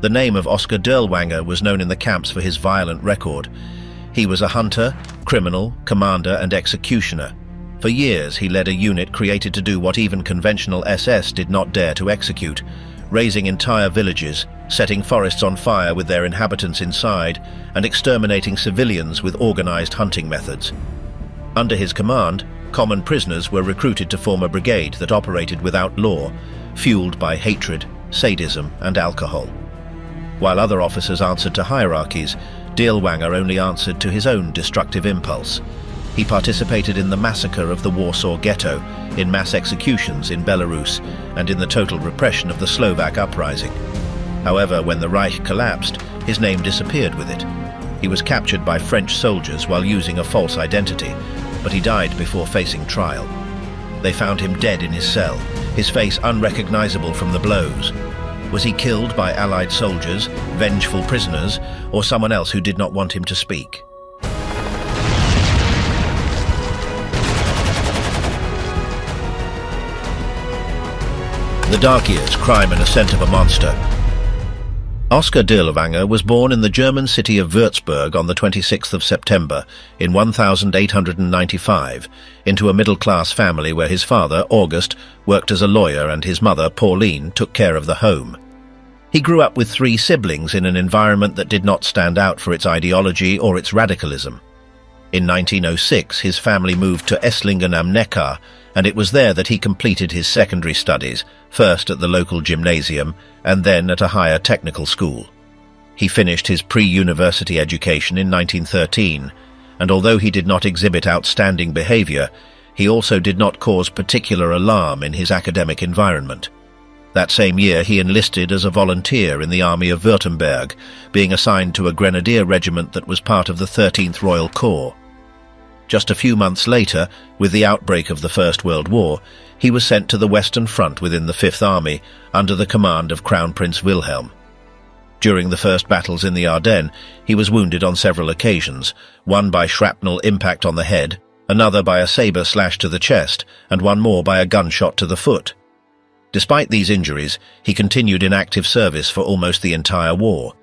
The name of Oskar Dirlewanger was known in the camps for his violent record. He was a hunter, criminal, commander and executioner. For years he led a unit created to do what even conventional SS did not dare to execute, razing entire villages, setting forests on fire with their inhabitants inside, and exterminating civilians with organized hunting methods. Under his command, common prisoners were recruited to form a brigade that operated without law, fueled by hatred, sadism and alcohol. While other officers answered to hierarchies, Dirlewanger only answered to his own destructive impulse. He participated in the massacre of the Warsaw Ghetto, in mass executions in Belarus, and in the total repression of the Slovak Uprising. However, when the Reich collapsed, his name disappeared with it. He was captured by French soldiers while using a false identity, but he died before facing trial. They found him dead in his cell, his face unrecognizable from the blows. Was he killed by Allied soldiers, vengeful prisoners, or someone else who did not want him to speak? The Dark Years, Crime and Ascent of a Monster. Oskar Dirlewanger was born in the German city of Würzburg on the 26th of September in 1895 into a middle-class family where his father, August, worked as a lawyer and his mother, Pauline, took care of the home. He grew up with 3 siblings in an environment that did not stand out for its ideology or its radicalism. In 1906, his family moved to Esslingen am Neckar, and it was there that he completed his secondary studies, first at the local gymnasium and then at a higher technical school. He finished his pre-university education in 1913, and although he did not exhibit outstanding behavior, he also did not cause particular alarm in his academic environment. That same year he enlisted as a volunteer in the army of Württemberg, being assigned to a grenadier regiment that was part of the 13th Royal Corps. Just a few months later, with the outbreak of the First World War, he was sent to the Western Front within the Fifth Army under the command of Crown Prince Wilhelm. During the first battles in the Ardennes, he was wounded on several occasions, one by shrapnel impact on the head, another by a saber slash to the chest, and one more by a gunshot to the foot. Despite these injuries, he continued in active service for almost the entire war.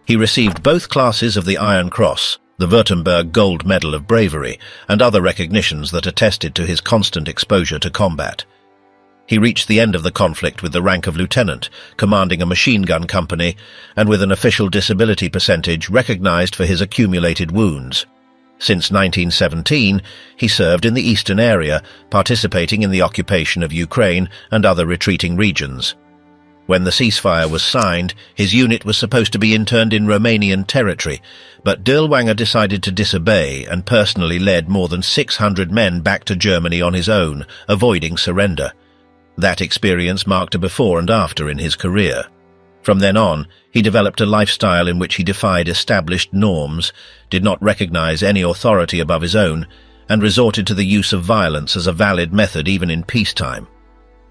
He received both classes of the Iron Cross, the Württemberg Gold Medal of Bravery, and other recognitions that attested to his constant exposure to combat. He reached the end of the conflict with the rank of lieutenant, commanding a machine gun company, and with an official disability percentage recognized for his accumulated wounds. Since 1917, he served in the eastern area, participating in the occupation of Ukraine and other retreating regions. When the ceasefire was signed, his unit was supposed to be interned in Romanian territory, but Dirlewanger decided to disobey and personally led more than 600 men back to Germany on his own, avoiding surrender. That experience marked a before and after in his career. From then on, he developed a lifestyle in which he defied established norms, did not recognize any authority above his own, and resorted to the use of violence as a valid method even in peacetime.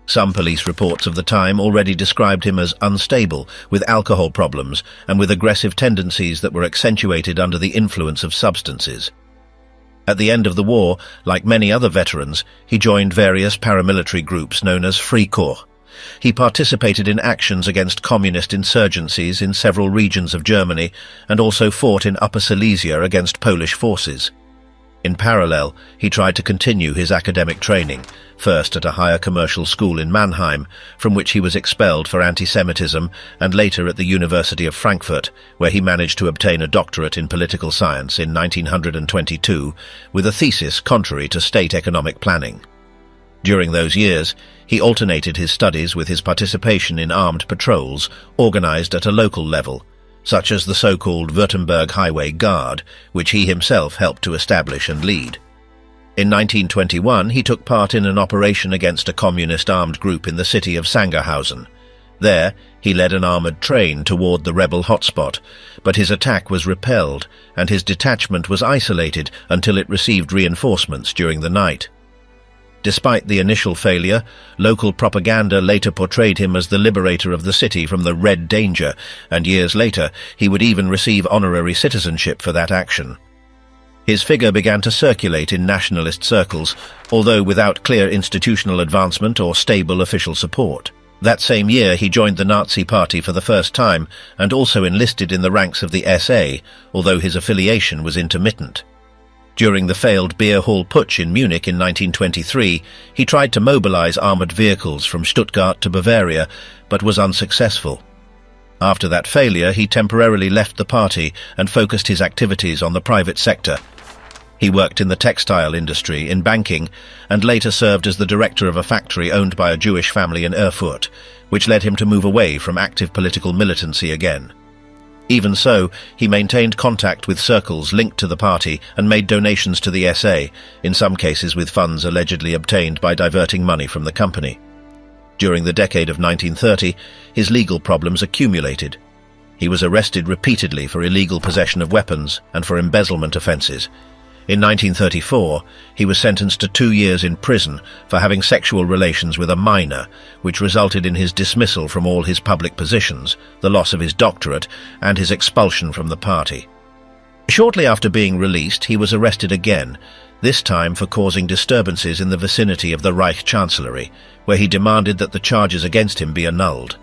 Some police reports of the time already described him as unstable, with alcohol problems, and with aggressive tendencies that were accentuated under the influence of substances. At the end of the war, like many other veterans, he joined various paramilitary groups known as Freikorps. He participated in actions against communist insurgencies in several regions of Germany, and also fought in Upper Silesia against Polish forces. In parallel, he tried to continue his academic training, first at a higher commercial school in Mannheim, from which he was expelled for anti-Semitism, and later at the University of Frankfurt, where he managed to obtain a doctorate in political science in 1922, with a thesis contrary to state economic planning. During those years, he alternated his studies with his participation in armed patrols organized at a local level, such as the so-called Württemberg Highway Guard, which he himself helped to establish and lead. In 1921, he took part in an operation against a communist armed group in the city of Sangerhausen. There, he led an armored train toward the rebel hotspot, but his attack was repelled, and his detachment was isolated until it received reinforcements during the night. Despite the initial failure, local propaganda later portrayed him as the liberator of the city from the Red Danger, and years later he would even receive honorary citizenship for that action. His figure began to circulate in nationalist circles, although without clear institutional advancement or stable official support. That same year he joined the Nazi Party for the first time and also enlisted in the ranks of the SA, although his affiliation was intermittent. During the failed beer hall putsch in Munich in 1923, he tried to mobilize armored vehicles from Stuttgart to Bavaria, but was unsuccessful. After that failure, he temporarily left the party and focused his activities on the private sector. He worked in the textile industry, in banking, and later served as the director of a factory owned by a Jewish family in Erfurt, which led him to move away from active political militancy again. Even so, he maintained contact with circles linked to the party and made donations to the SA, in some cases with funds allegedly obtained by diverting money from the company. During the decade of 1930, his legal problems accumulated. He was arrested repeatedly for illegal possession of weapons and for embezzlement offences. In 1934, he was sentenced to 2 years in prison for having sexual relations with a minor, which resulted in his dismissal from all his public positions, the loss of his doctorate, and his expulsion from the party. Shortly after being released, he was arrested again, this time for causing disturbances in the vicinity of the Reich Chancellery, where he demanded that the charges against him be annulled.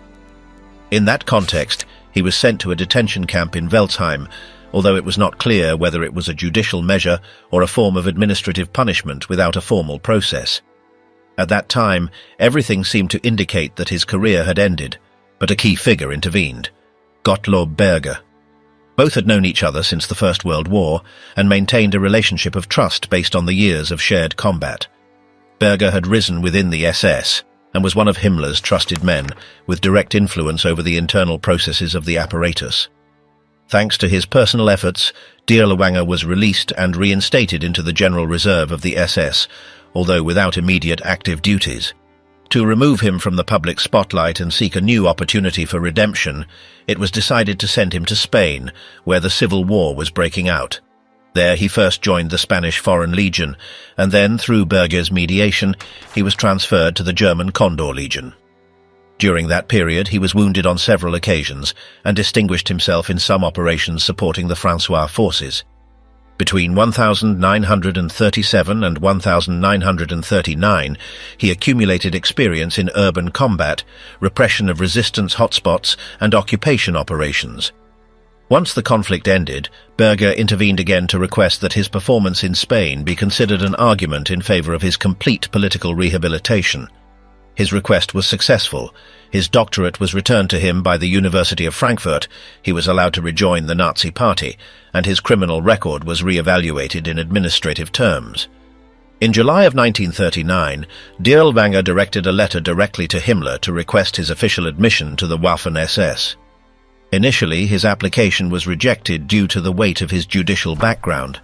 In that context, he was sent to a detention camp in Welzheim, although it was not clear whether it was a judicial measure or a form of administrative punishment without a formal process. At that time, everything seemed to indicate that his career had ended, but a key figure intervened: Gottlob Berger. Both had known each other since the First World War and maintained a relationship of trust based on the years of shared combat. Berger had risen within the SS and was one of Himmler's trusted men, with direct influence over the internal processes of the apparatus. Thanks to his personal efforts, Dirlewanger was released and reinstated into the General Reserve of the SS, although without immediate active duties. To remove him from the public spotlight and seek a new opportunity for redemption, it was decided to send him to Spain, where the civil war was breaking out. There he first joined the Spanish Foreign Legion, and then, through Berger's mediation, he was transferred to the German Condor Legion. During that period, he was wounded on several occasions and distinguished himself in some operations supporting the Francois forces. Between 1937 and 1939, he accumulated experience in urban combat, repression of resistance hotspots, and occupation operations. Once the conflict ended, Berger intervened again to request that his performance in Spain be considered an argument in favor of his complete political rehabilitation. His request was successful. His doctorate was returned to him by the University of Frankfurt, he was allowed to rejoin the Nazi Party, and his criminal record was re-evaluated in administrative terms. In July of 1939, Dirlewanger directed a letter directly to Himmler to request his official admission to the Waffen-SS. Initially, his application was rejected due to the weight of his judicial background.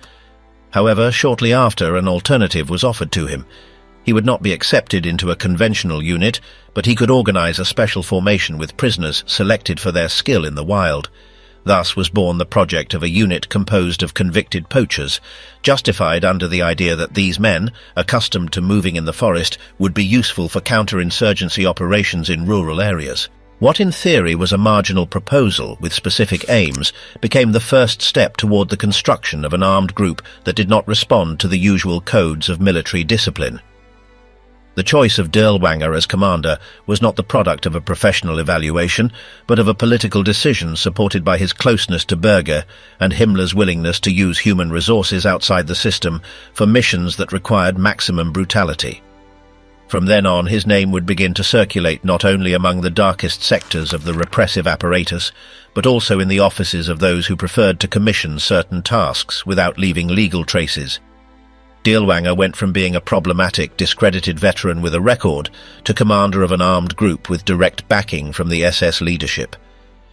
However, shortly after, an alternative was offered to him. He would not be accepted into a conventional unit, but he could organize a special formation with prisoners selected for their skill in the wild. Thus was born the project of a unit composed of convicted poachers, justified under the idea that these men, accustomed to moving in the forest, would be useful for counterinsurgency operations in rural areas. What in theory was a marginal proposal with specific aims became the first step toward the construction of an armed group that did not respond to the usual codes of military discipline. The choice of Dirlewanger as commander was not the product of a professional evaluation, but of a political decision supported by his closeness to Berger and Himmler's willingness to use human resources outside the system for missions that required maximum brutality. From then on, his name would begin to circulate not only among the darkest sectors of the repressive apparatus, but also in the offices of those who preferred to commission certain tasks without leaving legal traces. Dirlewanger went from being a problematic, discredited veteran with a record to commander of an armed group with direct backing from the SS leadership.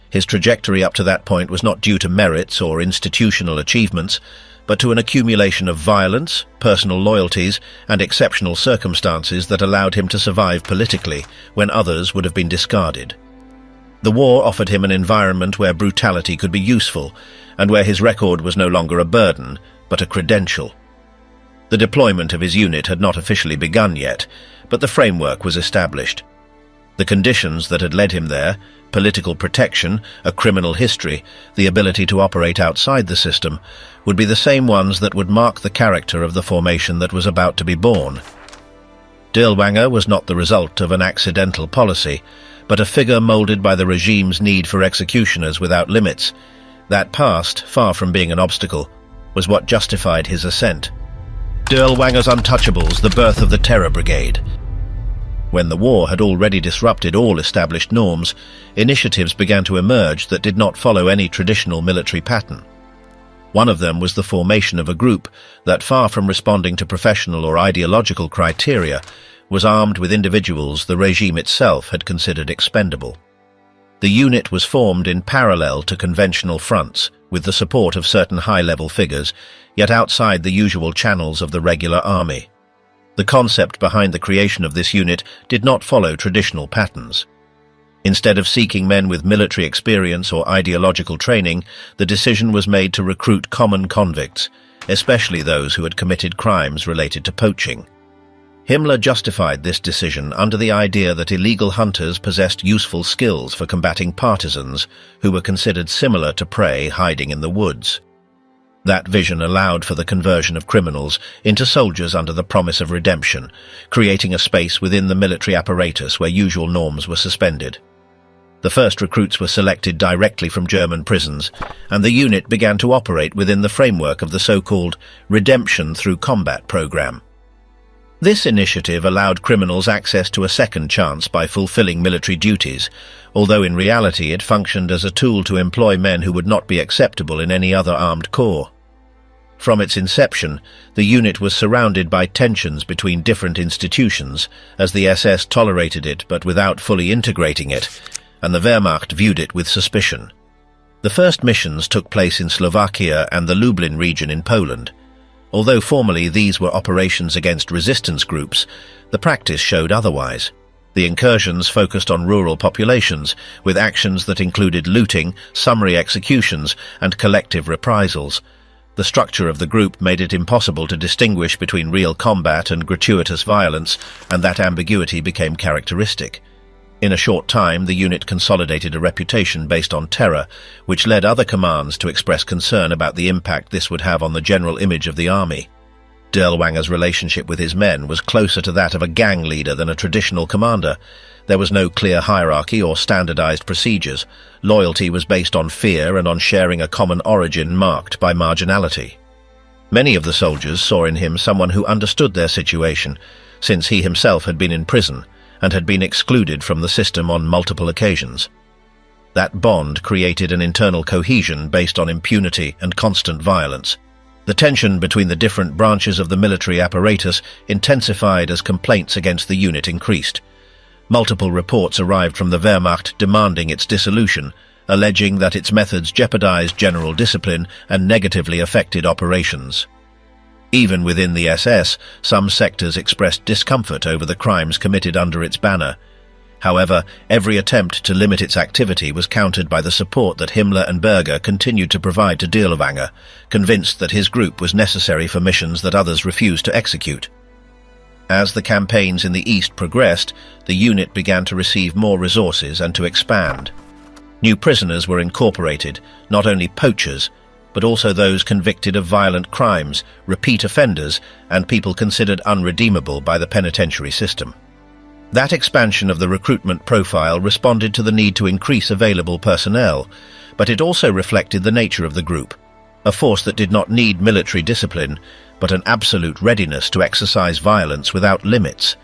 His trajectory up to that point was not due to merits or institutional achievements, but to an accumulation of violence, personal loyalties, and exceptional circumstances that allowed him to survive politically when others would have been discarded. The war offered him an environment where brutality could be useful, and where his record was no longer a burden, but a credential. The deployment of his unit had not officially begun yet, but the framework was established. The conditions that had led him there, political protection, a criminal history, the ability to operate outside the system, would be the same ones that would mark the character of the formation that was about to be born. Dirlewanger was not the result of an accidental policy, but a figure molded by the regime's need for executioners without limits. That past, far from being an obstacle, was what justified his ascent. Dirlewanger's Untouchables, the birth of the Terror Brigade. When the war had already disrupted all established norms, initiatives began to emerge that did not follow any traditional military pattern. One of them was the formation of a group that, far from responding to professional or ideological criteria, was armed with individuals the regime itself had considered expendable. The unit was formed in parallel to conventional fronts, with the support of certain high-level figures, yet outside the usual channels of the regular army. The concept behind the creation of this unit did not follow traditional patterns. Instead of seeking men with military experience or ideological training, the decision was made to recruit common convicts, especially those who had committed crimes related to poaching. Himmler justified this decision under the idea that illegal hunters possessed useful skills for combating partisans who were considered similar to prey hiding in the woods. That vision allowed for the conversion of criminals into soldiers under the promise of redemption, creating a space within the military apparatus where usual norms were suspended. The first recruits were selected directly from German prisons, and the unit began to operate within the framework of the so-called Redemption Through Combat program. This initiative allowed criminals access to a second chance by fulfilling military duties, although in reality it functioned as a tool to employ men who would not be acceptable in any other armed corps. From its inception, the unit was surrounded by tensions between different institutions, as the SS tolerated it but without fully integrating it, and the Wehrmacht viewed it with suspicion. The first missions took place in Slovakia and the Lublin region in Poland. Although formally these were operations against resistance groups, the practice showed otherwise. The incursions focused on rural populations, with actions that included looting, summary executions, and collective reprisals. The structure of the group made it impossible to distinguish between real combat and gratuitous violence, and that ambiguity became characteristic. In a short time, the unit consolidated a reputation based on terror, which led other commands to express concern about the impact this would have on the general image of the army. Dirlewanger's relationship with his men was closer to that of a gang leader than a traditional commander. There was no clear hierarchy or standardized procedures. Loyalty was based on fear and on sharing a common origin marked by marginality. Many of the soldiers saw in him someone who understood their situation, since he himself had been in prison and had been excluded from the system on multiple occasions. That bond created an internal cohesion based on impunity and constant violence. The tension between the different branches of the military apparatus intensified as complaints against the unit increased. Multiple reports arrived from the Wehrmacht demanding its dissolution, alleging that its methods jeopardized general discipline and negatively affected operations. Even within the SS, some sectors expressed discomfort over the crimes committed under its banner. However, every attempt to limit its activity was countered by the support that Himmler and Berger continued to provide to Dirlewanger, convinced that his group was necessary for missions that others refused to execute. As the campaigns in the East progressed, the unit began to receive more resources and to expand. New prisoners were incorporated, not only poachers, but also those convicted of violent crimes, repeat offenders, and people considered unredeemable by the penitentiary system. That expansion of the recruitment profile responded to the need to increase available personnel, but it also reflected the nature of the group, a force that did not need military discipline, but an absolute readiness to exercise violence without limits.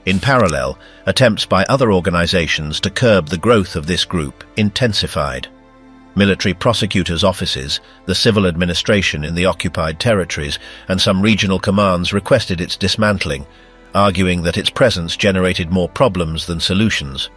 In parallel, attempts by other organizations to curb the growth of this group intensified. Military prosecutors' offices, the civil administration in the occupied territories, and some regional commands requested its dismantling, arguing that its presence generated more problems than solutions.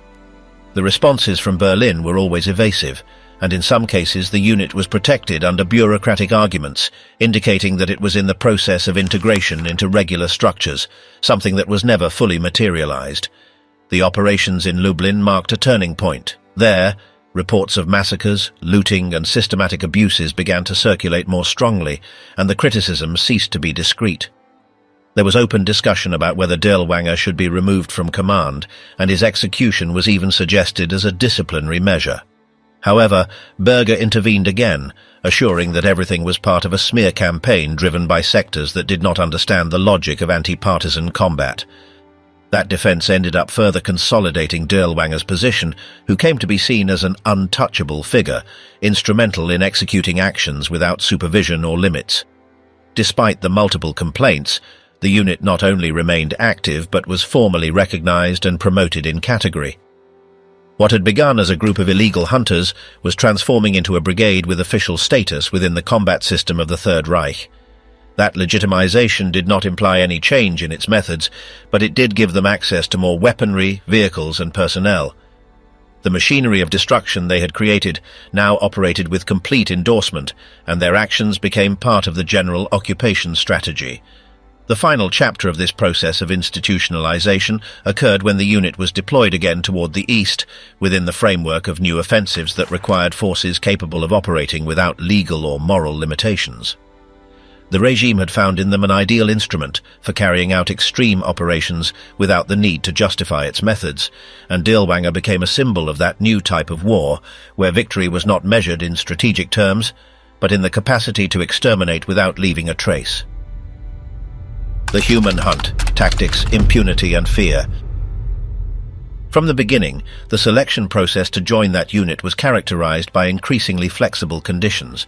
The responses from Berlin were always evasive, and in some cases the unit was protected under bureaucratic arguments, indicating that it was in the process of integration into regular structures, something that was never fully materialized. The operations in Lublin marked a turning point. There, reports of massacres, looting, and systematic abuses began to circulate more strongly, and the criticism ceased to be discreet. There was open discussion about whether Dirlewanger should be removed from command, and his execution was even suggested as a disciplinary measure. However, Berger intervened again, assuring that everything was part of a smear campaign driven by sectors that did not understand the logic of anti-partisan combat. That defense ended up further consolidating Dirlewanger's position, who came to be seen as an untouchable figure, instrumental in executing actions without supervision or limits. Despite the multiple complaints, the unit not only remained active but was formally recognized and promoted in category. What had begun as a group of illegal hunters was transforming into a brigade with official status within the combat system of the Third Reich. That legitimization did not imply any change in its methods, but it did give them access to more weaponry, vehicles and personnel. The machinery of destruction they had created now operated with complete endorsement, and their actions became part of the general occupation strategy. The final chapter of this process of institutionalization occurred when the unit was deployed again toward the east, within the framework of new offensives that required forces capable of operating without legal or moral limitations. The regime had found in them an ideal instrument for carrying out extreme operations without the need to justify its methods, and Dirlewanger became a symbol of that new type of war, where victory was not measured in strategic terms, but in the capacity to exterminate without leaving a trace. The human hunt, tactics, impunity and fear. From the beginning, the selection process to join that unit was characterized by increasingly flexible conditions.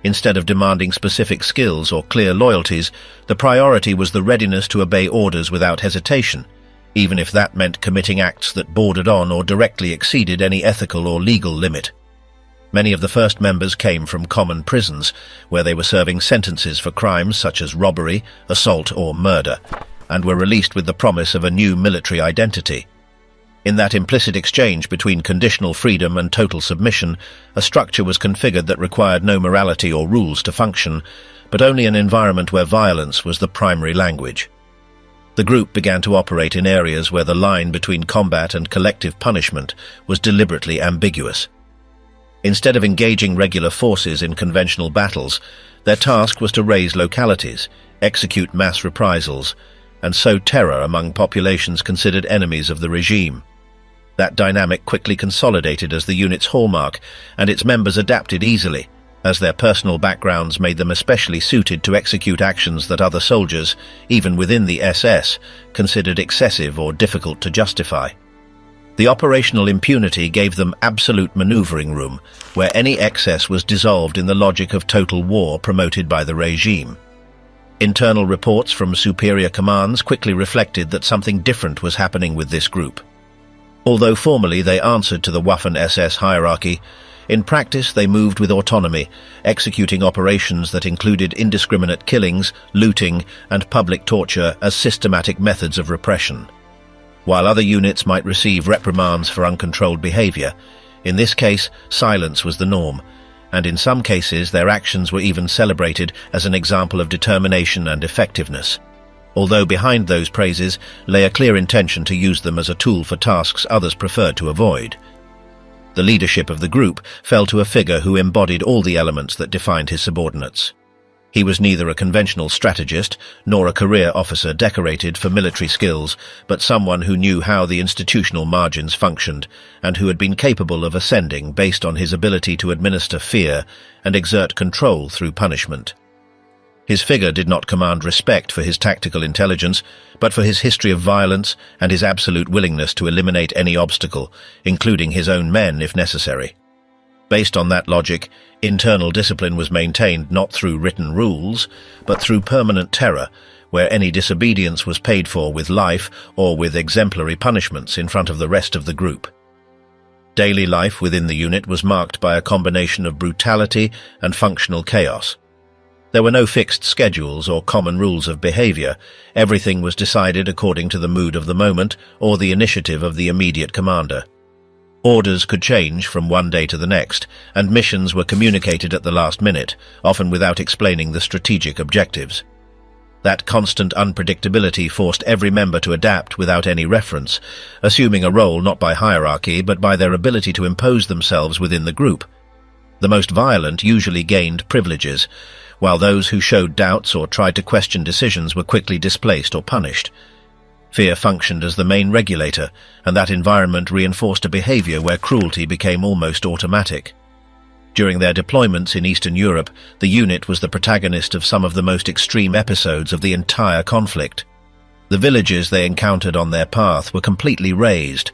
Instead of demanding specific skills or clear loyalties, the priority was the readiness to obey orders without hesitation, even if that meant committing acts that bordered on or directly exceeded any ethical or legal limit. Many of the first members came from common prisons, where they were serving sentences for crimes such as robbery, assault or murder, and were released with the promise of a new military identity. In that implicit exchange between conditional freedom and total submission, a structure was configured that required no morality or rules to function, but only an environment where violence was the primary language. The group began to operate in areas where the line between combat and collective punishment was deliberately ambiguous. Instead of engaging regular forces in conventional battles, their task was to raze localities, execute mass reprisals, and sow terror among populations considered enemies of the regime. That dynamic quickly consolidated as the unit's hallmark, and its members adapted easily, as their personal backgrounds made them especially suited to execute actions that other soldiers, even within the SS, considered excessive or difficult to justify. The operational impunity gave them absolute maneuvering room, where any excess was dissolved in the logic of total war promoted by the regime. Internal reports from superior commands quickly reflected that something different was happening with this group. Although formally they answered to the Waffen-SS hierarchy, in practice they moved with autonomy, executing operations that included indiscriminate killings, looting, and public torture as systematic methods of repression. While other units might receive reprimands for uncontrolled behavior, in this case silence was the norm, and in some cases their actions were even celebrated as an example of determination and effectiveness. Although behind those praises lay a clear intention to use them as a tool for tasks others preferred to avoid. The leadership of the group fell to a figure who embodied all the elements that defined his subordinates. He was neither a conventional strategist nor a career officer decorated for military skills, but someone who knew how the institutional margins functioned and who had been capable of ascending based on his ability to administer fear and exert control through punishment. His figure did not command respect for his tactical intelligence, but for his history of violence and his absolute willingness to eliminate any obstacle, including his own men if necessary. Based on that logic, internal discipline was maintained not through written rules, but through permanent terror, where any disobedience was paid for with life or with exemplary punishments in front of the rest of the group. Daily life within the unit was marked by a combination of brutality and functional chaos. There were no fixed schedules or common rules of behavior. Everything was decided according to the mood of the moment or the initiative of the immediate commander. Orders could change from one day to the next, and missions were communicated at the last minute, often without explaining the strategic objectives. That constant unpredictability forced every member to adapt without any reference, assuming a role not by hierarchy but by their ability to impose themselves within the group. The most violent usually gained privileges, while those who showed doubts or tried to question decisions were quickly displaced or punished. Fear functioned as the main regulator, and that environment reinforced a behavior where cruelty became almost automatic. During their deployments in Eastern Europe, the unit was the protagonist of some of the most extreme episodes of the entire conflict. The villages they encountered on their path were completely razed,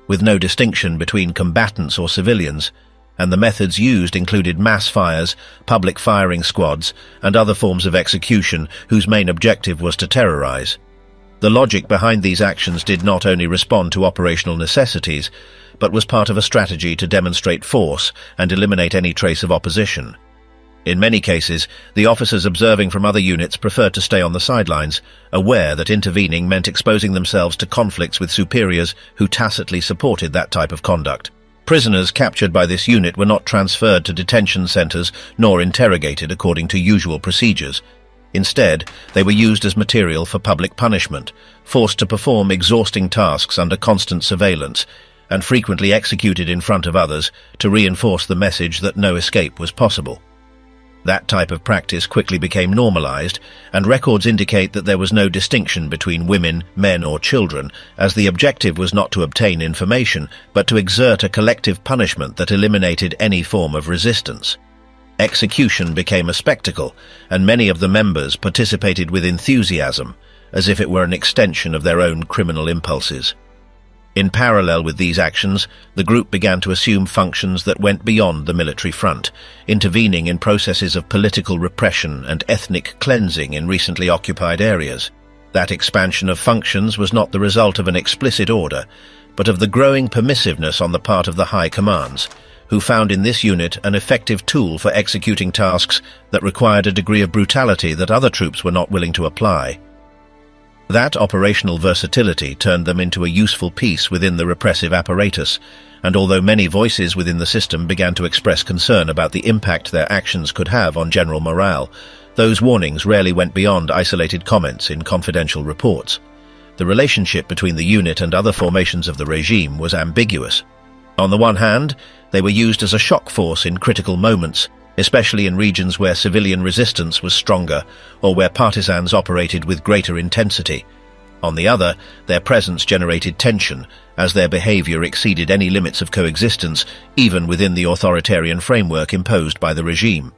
with no distinction between combatants or civilians, and the methods used included mass fires, public firing squads, and other forms of execution whose main objective was to terrorize. The logic behind these actions did not only respond to operational necessities, but was part of a strategy to demonstrate force and eliminate any trace of opposition. In many cases, the officers observing from other units preferred to stay on the sidelines, aware that intervening meant exposing themselves to conflicts with superiors who tacitly supported that type of conduct. Prisoners captured by this unit were not transferred to detention centers nor interrogated according to usual procedures. Instead, they were used as material for public punishment, forced to perform exhausting tasks under constant surveillance, and frequently executed in front of others to reinforce the message that no escape was possible. That type of practice quickly became normalized, and records indicate that there was no distinction between women, men, or children, as the objective was not to obtain information, but to exert a collective punishment that eliminated any form of resistance. Execution became a spectacle, and many of the members participated with enthusiasm, as if it were an extension of their own criminal impulses. In parallel with these actions, the group began to assume functions that went beyond the military front, intervening in processes of political repression and ethnic cleansing in recently occupied areas. That expansion of functions was not the result of an explicit order, but of the growing permissiveness on the part of the high commands, who found in this unit an effective tool for executing tasks that required a degree of brutality that other troops were not willing to apply. That operational versatility turned them into a useful piece within the repressive apparatus, and although many voices within the system began to express concern about the impact their actions could have on general morale, those warnings rarely went beyond isolated comments in confidential reports. The relationship between the unit and other formations of the regime was ambiguous. On the one hand, they were used as a shock force in critical moments, especially in regions where civilian resistance was stronger or where partisans operated with greater intensity. On the other, their presence generated tension, as their behavior exceeded any limits of coexistence, even within the authoritarian framework imposed by the regime.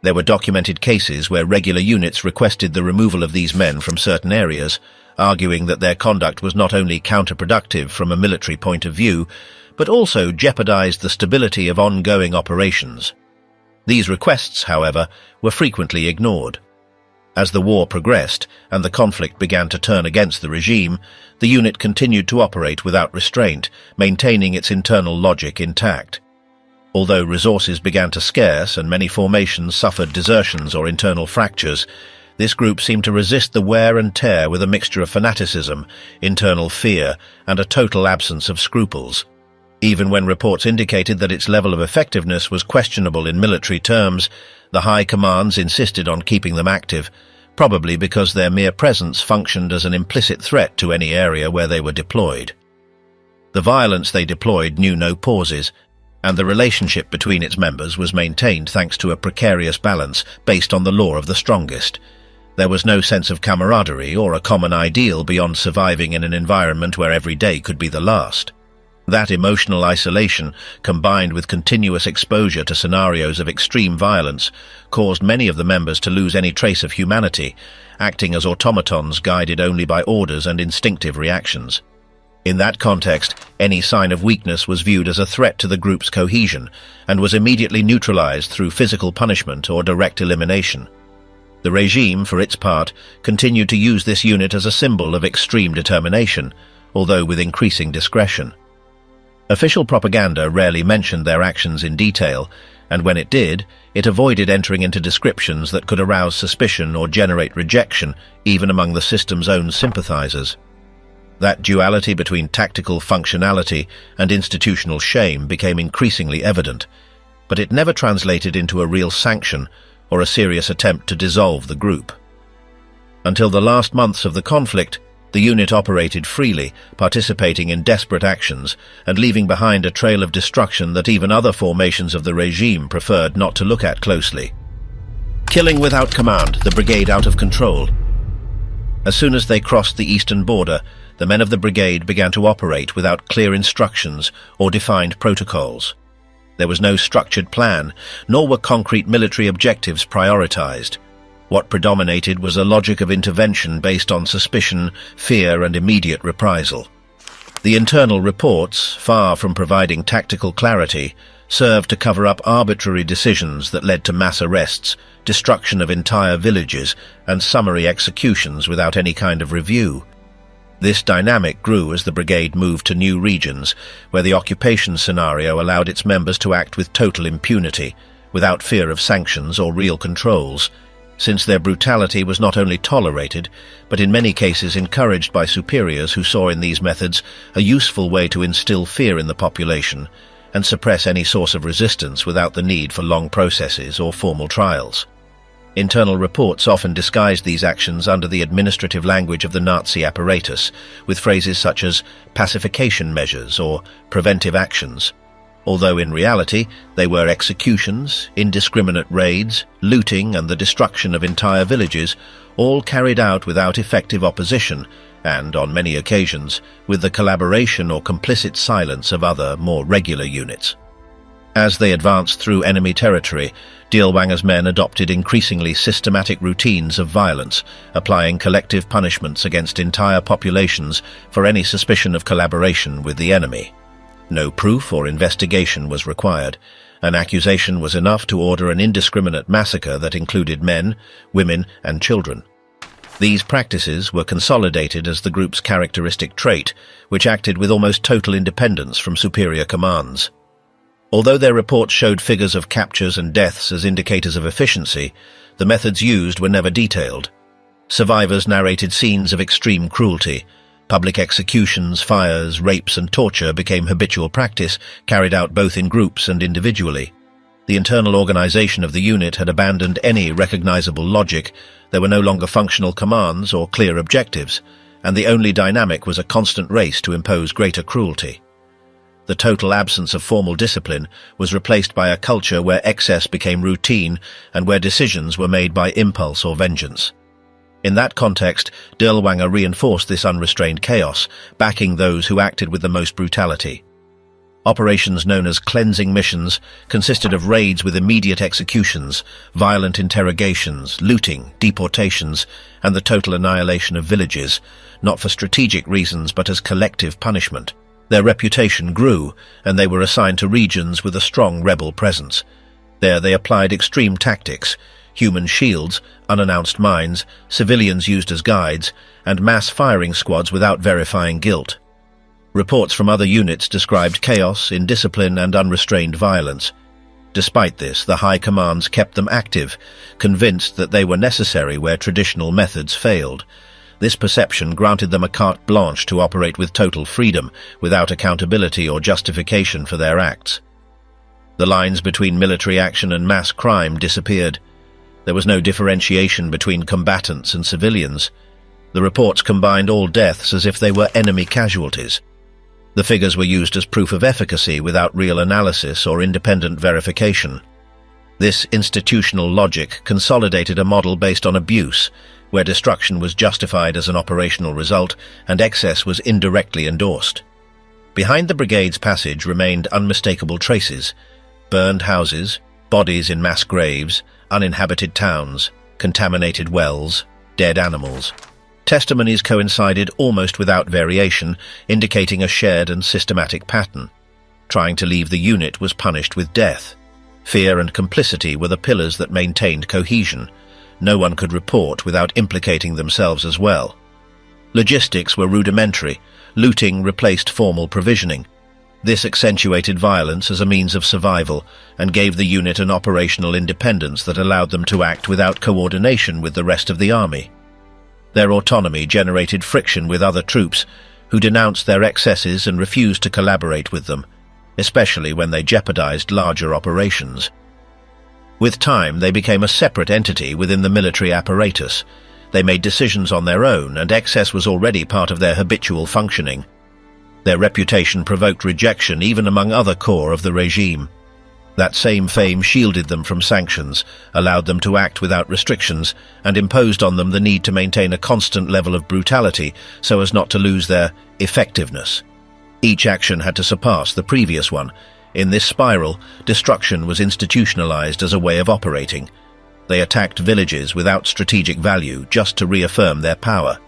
There were documented cases where regular units requested the removal of these men from certain areas, arguing that their conduct was not only counterproductive from a military point of view, but also jeopardized the stability of ongoing operations. These requests, however, were frequently ignored. As the war progressed and the conflict began to turn against the regime, the unit continued to operate without restraint, maintaining its internal logic intact. Although resources began to scarce and many formations suffered desertions or internal fractures, this group seemed to resist the wear and tear with a mixture of fanaticism, internal fear, and a total absence of scruples. Even when reports indicated that its level of effectiveness was questionable in military terms, the high commands insisted on keeping them active, probably because their mere presence functioned as an implicit threat to any area where they were deployed. The violence they deployed knew no pauses, and the relationship between its members was maintained thanks to a precarious balance based on the law of the strongest. There was no sense of camaraderie or a common ideal beyond surviving in an environment where every day could be the last. That emotional isolation, combined with continuous exposure to scenarios of extreme violence, caused many of the members to lose any trace of humanity, acting as automatons guided only by orders and instinctive reactions. In that context, any sign of weakness was viewed as a threat to the group's cohesion and was immediately neutralized through physical punishment or direct elimination. The regime, for its part, continued to use this unit as a symbol of extreme determination, although with increasing discretion. Official propaganda rarely mentioned their actions in detail, and when it did, it avoided entering into descriptions that could arouse suspicion or generate rejection, even among the system's own sympathizers. That duality between tactical functionality and institutional shame became increasingly evident, but it never translated into a real sanction or a serious attempt to dissolve the group. Until the last months of the conflict, the unit operated freely, participating in desperate actions and leaving behind a trail of destruction that even other formations of the regime preferred not to look at closely. Killing without command, the brigade out of control. As soon as they crossed the eastern border, the men of the brigade began to operate without clear instructions or defined protocols. There was no structured plan, nor were concrete military objectives prioritized. What predominated was a logic of intervention based on suspicion, fear, and immediate reprisal. The internal reports, far from providing tactical clarity, served to cover up arbitrary decisions that led to mass arrests, destruction of entire villages, and summary executions without any kind of review. This dynamic grew as the brigade moved to new regions, where the occupation scenario allowed its members to act with total impunity, without fear of sanctions or real controls, since their brutality was not only tolerated, but in many cases encouraged by superiors who saw in these methods a useful way to instill fear in the population and suppress any source of resistance without the need for long processes or formal trials. Internal reports often disguised these actions under the administrative language of the Nazi apparatus, with phrases such as pacification measures or preventive actions, although in reality they were executions, indiscriminate raids, looting, and the destruction of entire villages, all carried out without effective opposition and, on many occasions, with the collaboration or complicit silence of other, more regular units. As they advanced through enemy territory, Dirlewanger's men adopted increasingly systematic routines of violence, applying collective punishments against entire populations for any suspicion of collaboration with the enemy. No proof or investigation was required. An accusation was enough to order an indiscriminate massacre that included men, women, and children. These practices were consolidated as the group's characteristic trait, which acted with almost total independence from superior commands. Although their reports showed figures of captures and deaths as indicators of efficiency, the methods used were never detailed. Survivors narrated scenes of extreme cruelty. Public executions, fires, rapes, and torture became habitual practice, carried out both in groups and individually. The internal organization of the unit had abandoned any recognizable logic. There were no longer functional commands or clear objectives, and the only dynamic was a constant race to impose greater cruelty. The total absence of formal discipline was replaced by a culture where excess became routine and where decisions were made by impulse or vengeance. In that context, Dirlewanger reinforced this unrestrained chaos, backing those who acted with the most brutality. Operations known as cleansing missions consisted of raids with immediate executions, violent interrogations, looting, deportations, and the total annihilation of villages, not for strategic reasons but as collective punishment. Their reputation grew, and they were assigned to regions with a strong rebel presence. There they applied extreme tactics: human shields, unannounced mines, civilians used as guides, and mass firing squads without verifying guilt. Reports from other units described chaos, indiscipline, and unrestrained violence. Despite this, the high commands kept them active, convinced that they were necessary where traditional methods failed. This perception granted them a carte blanche to operate with total freedom, without accountability or justification for their acts. The lines between military action and mass crime disappeared. There was no differentiation between combatants and civilians. The reports combined all deaths as if they were enemy casualties. The figures were used as proof of efficacy without real analysis or independent verification. This institutional logic consolidated a model based on abuse, where destruction was justified as an operational result and excess was indirectly endorsed. Behind the brigade's passage remained unmistakable traces: burned houses, bodies in mass graves, uninhabited towns, contaminated wells, dead animals. Testimonies coincided almost without variation, indicating a shared and systematic pattern. Trying to leave the unit was punished with death. Fear and complicity were the pillars that maintained cohesion. No one could report without implicating themselves as well. Logistics were rudimentary. Looting replaced formal provisioning. This accentuated violence as a means of survival and gave the unit an operational independence that allowed them to act without coordination with the rest of the army. Their autonomy generated friction with other troops, who denounced their excesses and refused to collaborate with them, especially when they jeopardized larger operations. With time, they became a separate entity within the military apparatus. They made decisions on their own, and excess was already part of their habitual functioning. Their reputation provoked rejection even among other corps of the regime. That same fame shielded them from sanctions, allowed them to act without restrictions, and imposed on them the need to maintain a constant level of brutality so as not to lose their effectiveness. Each action had to surpass the previous one. In this spiral, destruction was institutionalized as a way of operating. They attacked villages without strategic value just to reaffirm their power.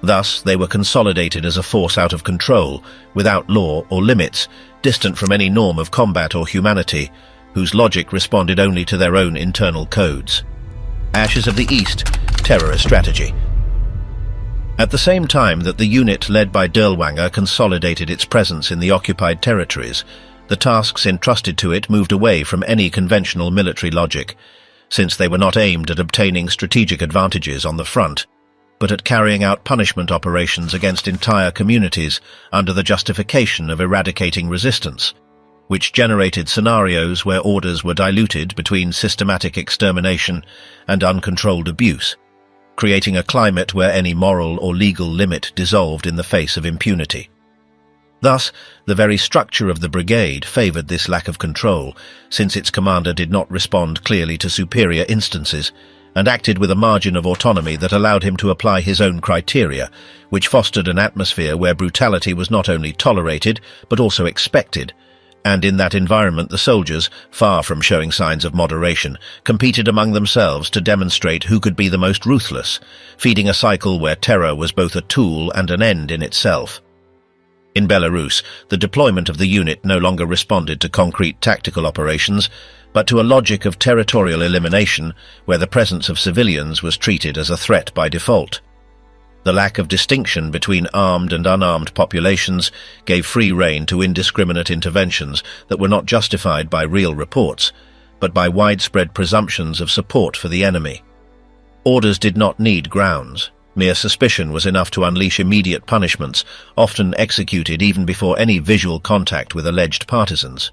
Thus, they were consolidated as a force out of control, without law or limits, distant from any norm of combat or humanity, whose logic responded only to their own internal codes. Ashes of the East, terrorist strategy. At the same time that the unit led by Dirlewanger consolidated its presence in the occupied territories, the tasks entrusted to it moved away from any conventional military logic, since they were not aimed at obtaining strategic advantages on the front, but at carrying out punishment operations against entire communities under the justification of eradicating resistance, which generated scenarios where orders were diluted between systematic extermination and uncontrolled abuse, creating a climate where any moral or legal limit dissolved in the face of impunity. Thus, the very structure of the brigade favored this lack of control, since its commander did not respond clearly to superior instances, and acted with a margin of autonomy that allowed him to apply his own criteria, which fostered an atmosphere where brutality was not only tolerated, but also expected. And in that environment, the soldiers, far from showing signs of moderation, competed among themselves to demonstrate who could be the most ruthless, feeding a cycle where terror was both a tool and an end in itself. In Belarus, the deployment of the unit no longer responded to concrete tactical operations, but to a logic of territorial elimination where the presence of civilians was treated as a threat by default. The lack of distinction between armed and unarmed populations gave free rein to indiscriminate interventions that were not justified by real reports, but by widespread presumptions of support for the enemy. Orders did not need grounds. Mere suspicion was enough to unleash immediate punishments, often executed even before any visual contact with alleged partisans.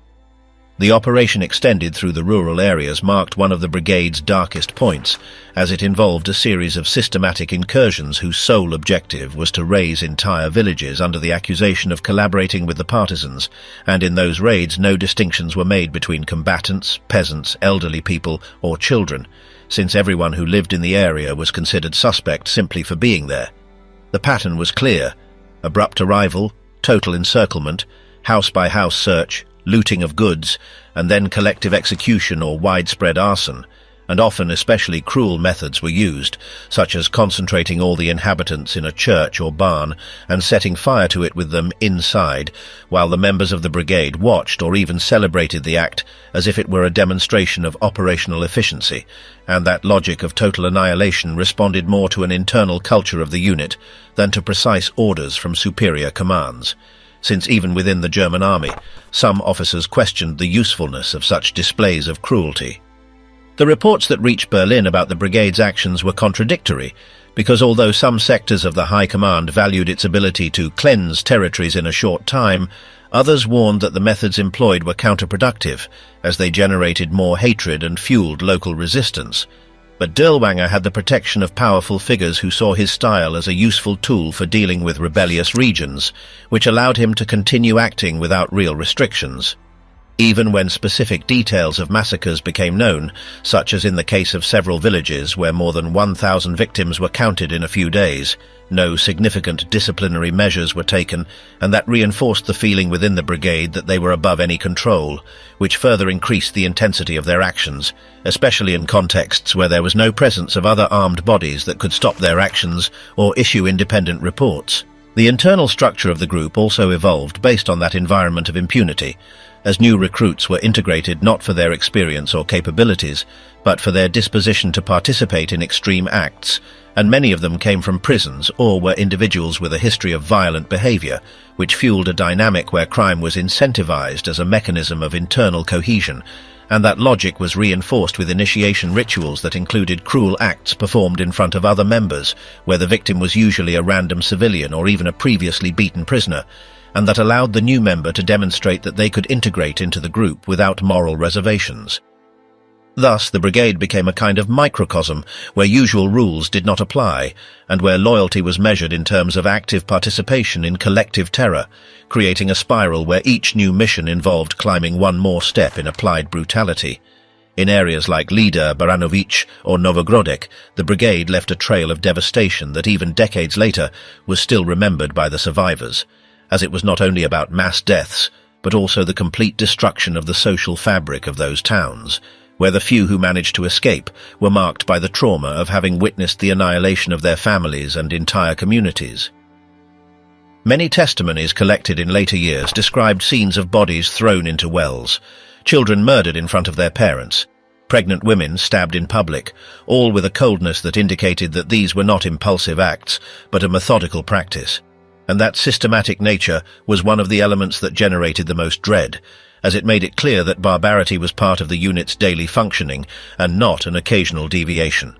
The operation extended through the rural areas marked one of the brigade's darkest points, as it involved a series of systematic incursions whose sole objective was to raze entire villages under the accusation of collaborating with the partisans, and in those raids no distinctions were made between combatants, peasants, elderly people, or children, since everyone who lived in the area was considered suspect simply for being there. The pattern was clear: abrupt arrival, total encirclement, house-by-house search, looting of goods, and then collective execution or widespread arson, and often especially cruel methods were used, such as concentrating all the inhabitants in a church or barn and setting fire to it with them inside, while the members of the brigade watched or even celebrated the act as if it were a demonstration of operational efficiency, and that logic of total annihilation responded more to an internal culture of the unit than to precise orders from superior commands, since even within the German army, some officers questioned the usefulness of such displays of cruelty. The reports that reached Berlin about the brigade's actions were contradictory, because although some sectors of the High Command valued its ability to cleanse territories in a short time, others warned that the methods employed were counterproductive, as they generated more hatred and fueled local resistance. But Dirlewanger had the protection of powerful figures who saw his style as a useful tool for dealing with rebellious regions, which allowed him to continue acting without real restrictions. Even when specific details of massacres became known, such as in the case of several villages where more than 1,000 victims were counted in a few days, no significant disciplinary measures were taken, and that reinforced the feeling within the brigade that they were above any control, which further increased the intensity of their actions, especially in contexts where there was no presence of other armed bodies that could stop their actions or issue independent reports. The internal structure of the group also evolved based on that environment of impunity, as new recruits were integrated not for their experience or capabilities, but for their disposition to participate in extreme acts, and many of them came from prisons or were individuals with a history of violent behavior, which fueled a dynamic where crime was incentivized as a mechanism of internal cohesion, and that logic was reinforced with initiation rituals that included cruel acts performed in front of other members, where the victim was usually a random civilian or even a previously beaten prisoner, and that allowed the new member to demonstrate that they could integrate into the group without moral reservations. Thus, the brigade became a kind of microcosm where usual rules did not apply, and where loyalty was measured in terms of active participation in collective terror, creating a spiral where each new mission involved climbing one more step in applied brutality. In areas like Lida, Baranovich, or Novogrodek, the brigade left a trail of devastation that even decades later was still remembered by the survivors, as it was not only about mass deaths, but also the complete destruction of the social fabric of those towns, where the few who managed to escape were marked by the trauma of having witnessed the annihilation of their families and entire communities. Many testimonies collected in later years described scenes of bodies thrown into wells, children murdered in front of their parents, pregnant women stabbed in public, all with a coldness that indicated that these were not impulsive acts, but a methodical practice, and that systematic nature was one of the elements that generated the most dread, as it made it clear that barbarity was part of the unit's daily functioning and not an occasional deviation.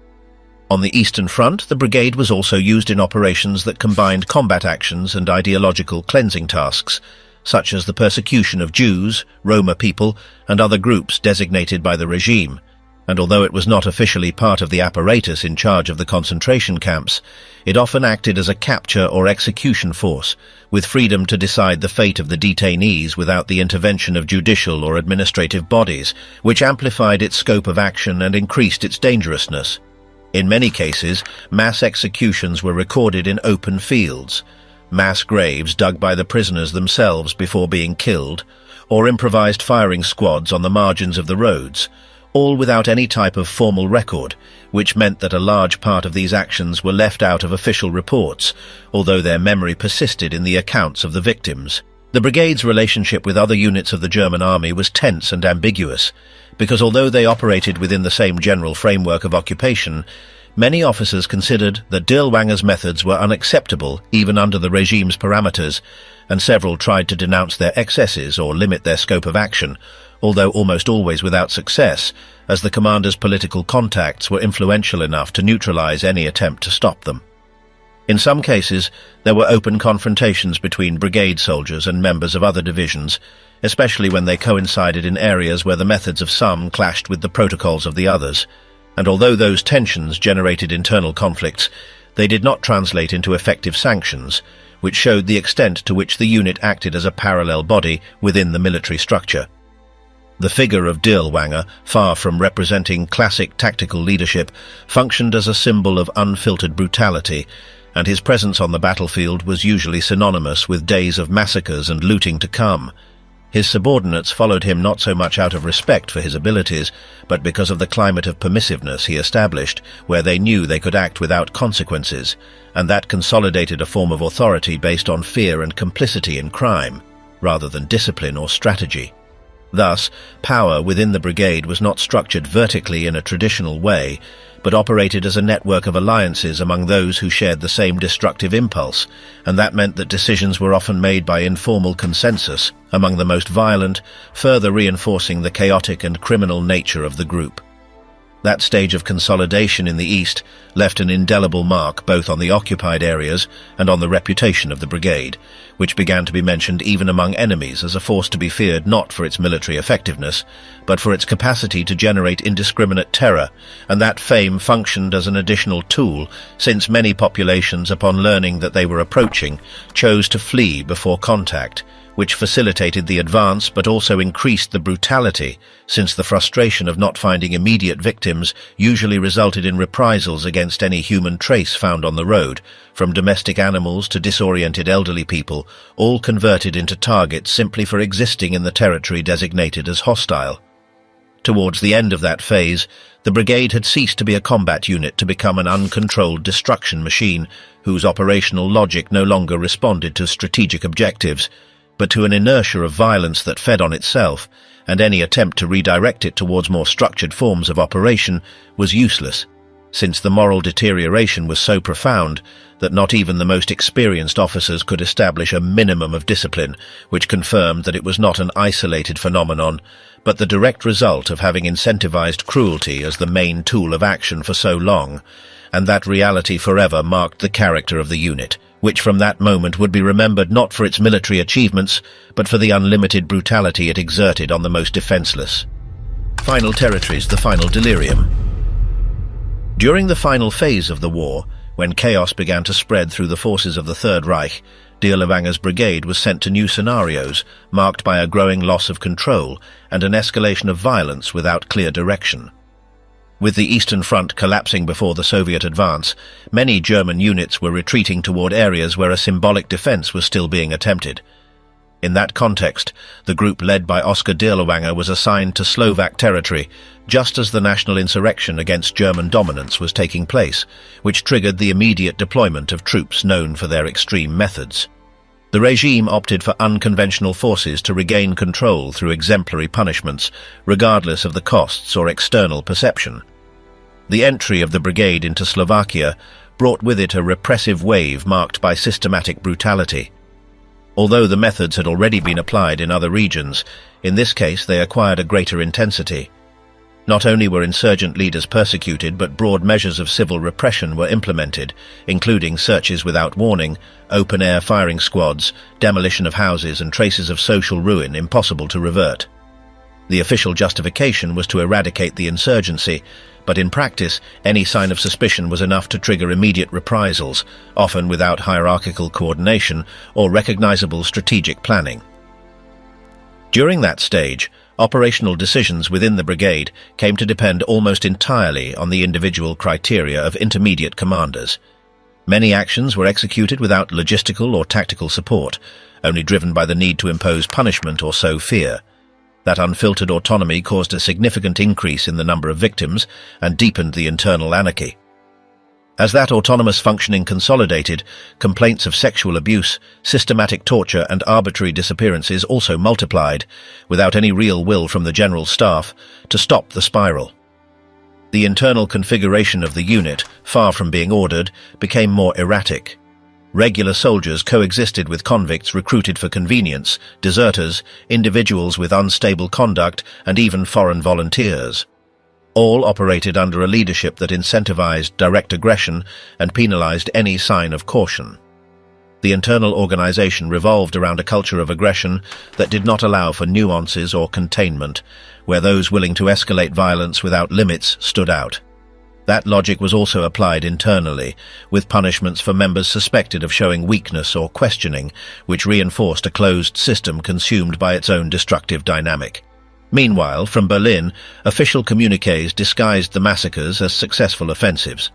On the Eastern Front, the brigade was also used in operations that combined combat actions and ideological cleansing tasks, such as the persecution of Jews, Roma people, and other groups designated by the regime, and although it was not officially part of the apparatus in charge of the concentration camps, it often acted as a capture or execution force, with freedom to decide the fate of the detainees without the intervention of judicial or administrative bodies, which amplified its scope of action and increased its dangerousness. In many cases, mass executions were recorded in open fields, mass graves dug by the prisoners themselves before being killed, or improvised firing squads on the margins of the roads, all without any type of formal record, which meant that a large part of these actions were left out of official reports, although their memory persisted in the accounts of the victims. The brigade's relationship with other units of the German army was tense and ambiguous, because although they operated within the same general framework of occupation, many officers considered that Dirlewanger's methods were unacceptable even under the regime's parameters, and several tried to denounce their excesses or limit their scope of action, although almost always without success, as the commander's political contacts were influential enough to neutralize any attempt to stop them. In some cases, there were open confrontations between brigade soldiers and members of other divisions, especially when they coincided in areas where the methods of some clashed with the protocols of the others, and although those tensions generated internal conflicts, they did not translate into effective sanctions, which showed the extent to which the unit acted as a parallel body within the military structure. The figure of Dirlewanger, far from representing classic tactical leadership, functioned as a symbol of unfiltered brutality, and his presence on the battlefield was usually synonymous with days of massacres and looting to come. His subordinates followed him not so much out of respect for his abilities, but because of the climate of permissiveness he established, where they knew they could act without consequences, and that consolidated a form of authority based on fear and complicity in crime, rather than discipline or strategy. Thus, power within the brigade was not structured vertically in a traditional way, but operated as a network of alliances among those who shared the same destructive impulse, and that meant that decisions were often made by informal consensus among the most violent, further reinforcing the chaotic and criminal nature of the group. That stage of consolidation in the East left an indelible mark both on the occupied areas and on the reputation of the brigade, which began to be mentioned even among enemies as a force to be feared not for its military effectiveness, but for its capacity to generate indiscriminate terror, and that fame functioned as an additional tool, since many populations, upon learning that they were approaching, chose to flee before contact, which facilitated the advance but also increased the brutality, since the frustration of not finding immediate victims usually resulted in reprisals against any human trace found on the road, from domestic animals to disoriented elderly people, all converted into targets simply for existing in the territory designated as hostile. Towards the end of that phase, the brigade had ceased to be a combat unit to become an uncontrolled destruction machine, whose operational logic no longer responded to strategic objectives, but to an inertia of violence that fed on itself, and any attempt to redirect it towards more structured forms of operation was useless, since the moral deterioration was so profound that not even the most experienced officers could establish a minimum of discipline, which confirmed that it was not an isolated phenomenon, but the direct result of having incentivized cruelty as the main tool of action for so long, and that reality forever marked the character of the unit, which from that moment would be remembered not for its military achievements, but for the unlimited brutality it exerted on the most defenseless. Final territories, the final delirium. During the final phase of the war, when chaos began to spread through the forces of the Third Reich, Dirlewanger's brigade was sent to new scenarios, marked by a growing loss of control and an escalation of violence without clear direction. With the Eastern Front collapsing before the Soviet advance, many German units were retreating toward areas where a symbolic defense was still being attempted. In that context, the group led by Oskar Dirlewanger was assigned to Slovak territory, just as the national insurrection against German dominance was taking place, which triggered the immediate deployment of troops known for their extreme methods. The regime opted for unconventional forces to regain control through exemplary punishments, regardless of the costs or external perception. The entry of the brigade into Slovakia brought with it a repressive wave marked by systematic brutality. Although the methods had already been applied in other regions, in this case they acquired a greater intensity. Not only were insurgent leaders persecuted, but broad measures of civil repression were implemented, including searches without warning, open-air firing squads, demolition of houses and traces of social ruin impossible to revert. The official justification was to eradicate the insurgency, but in practice, any sign of suspicion was enough to trigger immediate reprisals, often without hierarchical coordination or recognizable strategic planning. During that stage, operational decisions within the brigade came to depend almost entirely on the individual criteria of intermediate commanders. Many actions were executed without logistical or tactical support, only driven by the need to impose punishment or sow fear. That unfiltered autonomy caused a significant increase in the number of victims and deepened the internal anarchy. As that autonomous functioning consolidated, complaints of sexual abuse, systematic torture and arbitrary disappearances also multiplied, without any real will from the general staff to stop the spiral. The internal configuration of the unit, far from being ordered, became more erratic. Regular soldiers coexisted with convicts recruited for convenience, deserters, individuals with unstable conduct, and even foreign volunteers. All operated under a leadership that incentivized direct aggression and penalized any sign of caution. The internal organization revolved around a culture of aggression that did not allow for nuances or containment, where those willing to escalate violence without limits stood out. That logic was also applied internally, with punishments for members suspected of showing weakness or questioning, which reinforced a closed system consumed by its own destructive dynamic. Meanwhile, from Berlin, official communiques disguised the massacres as successful offensives.